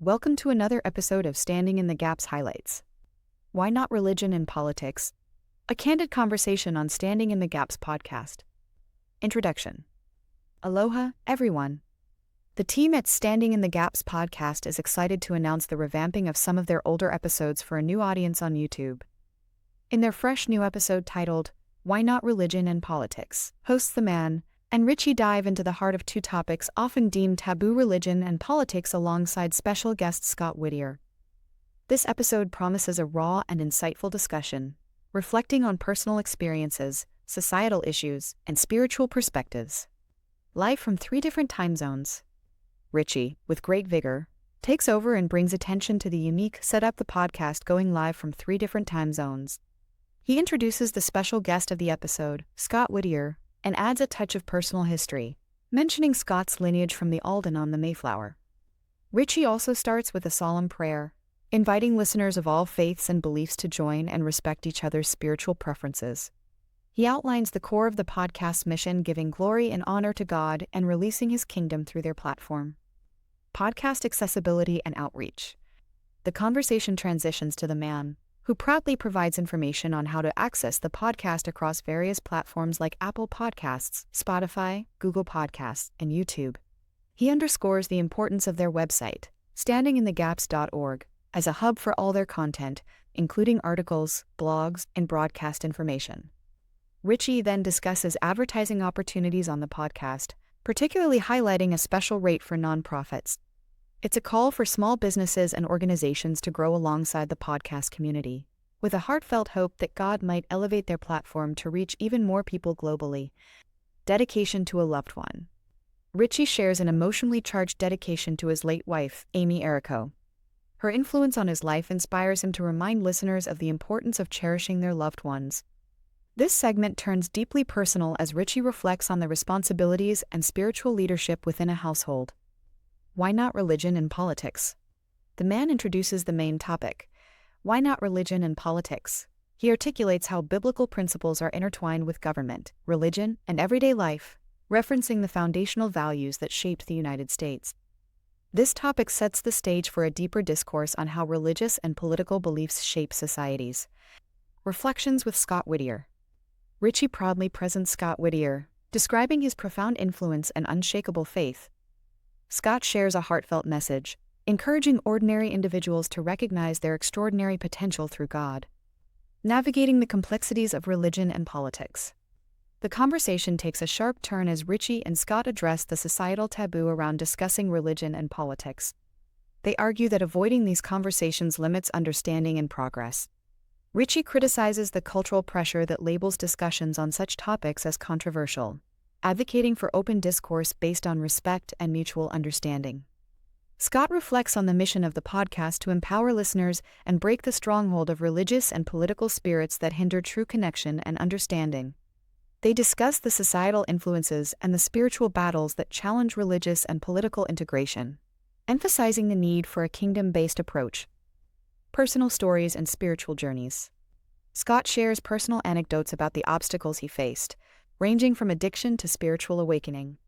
Welcome to another episode of Standing in the Gaps Highlights. Why Not Religion and Politics? A candid conversation on Standing in the Gaps podcast. Introduction. Aloha, everyone. The team at Standing in the Gaps podcast is excited to announce the revamping of some of their older episodes for a new audience on YouTube. In their fresh new episode titled, Why Not Religion and Politics? Hosts The Man and Richie dive into the heart of two topics often deemed taboo: religion and politics, alongside special guest Scott Whittier. This episode promises a raw and insightful discussion, reflecting on personal experiences, societal issues, and spiritual perspectives. Live from 3 different time zones, Richie, with great vigor, takes over and brings attention to the unique setup, the podcast going live from 3 different time zones. He introduces the special guest of the episode, Scott Whittier, and adds a touch of personal history, mentioning Scott's lineage from the Alden on the Mayflower. Richie also starts with a solemn prayer, inviting listeners of all faiths and beliefs to join and respect each other's spiritual preferences. He outlines the core of the podcast's mission, giving glory and honor to God and releasing His kingdom through their platform. Podcast accessibility and outreach. The conversation transitions to the man, who proudly provides information on how to access the podcast across various platforms like Apple Podcasts, Spotify, Google Podcasts, and YouTube. He underscores the importance of their website, standinginthegaps.org, as a hub for all their content, including articles, blogs, and broadcast information. Richie then discusses advertising opportunities on the podcast, particularly highlighting a special rate for nonprofits. It's a call for small businesses and organizations to grow alongside the podcast community, with a heartfelt hope that God might elevate their platform to reach even more people globally. Dedication to a loved one. Richie shares an emotionally charged dedication to his late wife, Amy Errico. Her influence on his life inspires him to remind listeners of the importance of cherishing their loved ones. This segment turns deeply personal as Richie reflects on the responsibilities and spiritual leadership within a household. Why not religion and politics? The man introduces the main topic. Why not religion and politics? He articulates how biblical principles are intertwined with government, religion, and everyday life, referencing the foundational values that shaped the United States. This topic sets the stage for a deeper discourse on how religious and political beliefs shape societies. Reflections with Scott Whittier. Richie proudly presents Scott Whittier, describing his profound influence and unshakable faith. Scott shares a heartfelt message, encouraging ordinary individuals to recognize their extraordinary potential through God. Navigating the complexities of religion and politics. The conversation takes a sharp turn as Richie and Scott address the societal taboo around discussing religion and politics. They argue that avoiding these conversations limits understanding and progress. Richie criticizes the cultural pressure that labels discussions on such topics as controversial, advocating for open discourse based on respect and mutual understanding. Scott reflects on the mission of the podcast to empower listeners and break the stronghold of religious and political spirits that hinder true connection and understanding. They discuss the societal influences and the spiritual battles that challenge religious and political integration, emphasizing the need for a kingdom-based approach. Personal stories and spiritual journeys. Scott shares personal anecdotes about the obstacles he faced, ranging from addiction to spiritual awakening.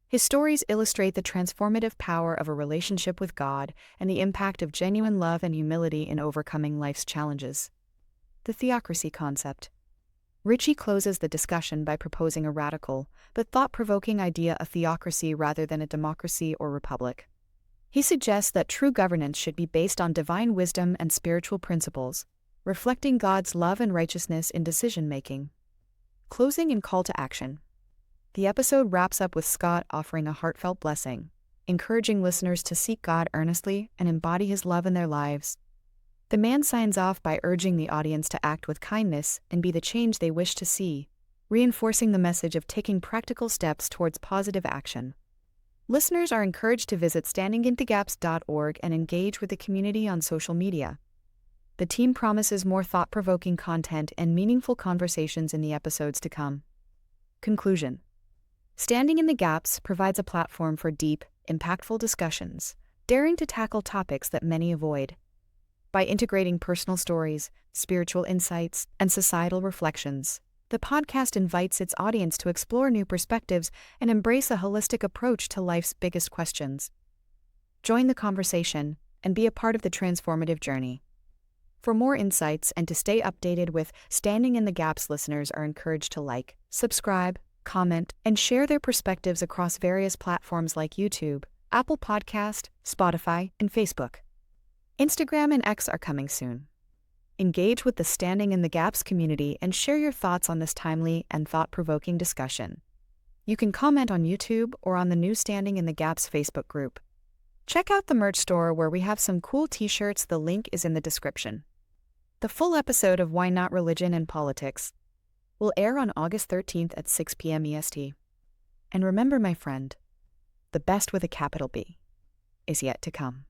His stories illustrate the transformative power of a relationship with God and the impact of genuine love and humility in overcoming life's challenges. The Theocracy Concept. Richie closes the discussion by proposing a radical, but thought-provoking idea of theocracy rather than a democracy or republic. He suggests that true governance should be based on divine wisdom and spiritual principles, reflecting God's love and righteousness in decision-making. Closing and call to action. The episode wraps up with Scott offering a heartfelt blessing, encouraging listeners to seek God earnestly and embody His love in their lives. The man signs off by urging the audience to act with kindness and be the change they wish to see, reinforcing the message of taking practical steps towards positive action. Listeners are encouraged to visit standinginthegaps.org and engage with the community on social media. The team promises more thought-provoking content and meaningful conversations in the episodes to come. Conclusion. Standing in the Gaps provides a platform for deep, impactful discussions, daring to tackle topics that many avoid. By integrating personal stories, spiritual insights, and societal reflections, the podcast invites its audience to explore new perspectives and embrace a holistic approach to life's biggest questions. Join the conversation and be a part of the transformative journey. For more insights and to stay updated with Standing in the Gaps, listeners are encouraged to like, subscribe, comment, and share their perspectives across various platforms like YouTube, Apple Podcast, Spotify, and Facebook. Instagram and X are coming soon. Engage with the Standing in the Gaps community and share your thoughts on this timely and thought-provoking discussion. You can comment on YouTube or on the new Standing in the Gaps Facebook group. Check out the Murch store where we have some cool t-shirts. The link is in the description. The full episode of Why Not Religion and Politics will air on August 13th at 6 p.m. EST. And remember, my friend, the best with a capital B is yet to come.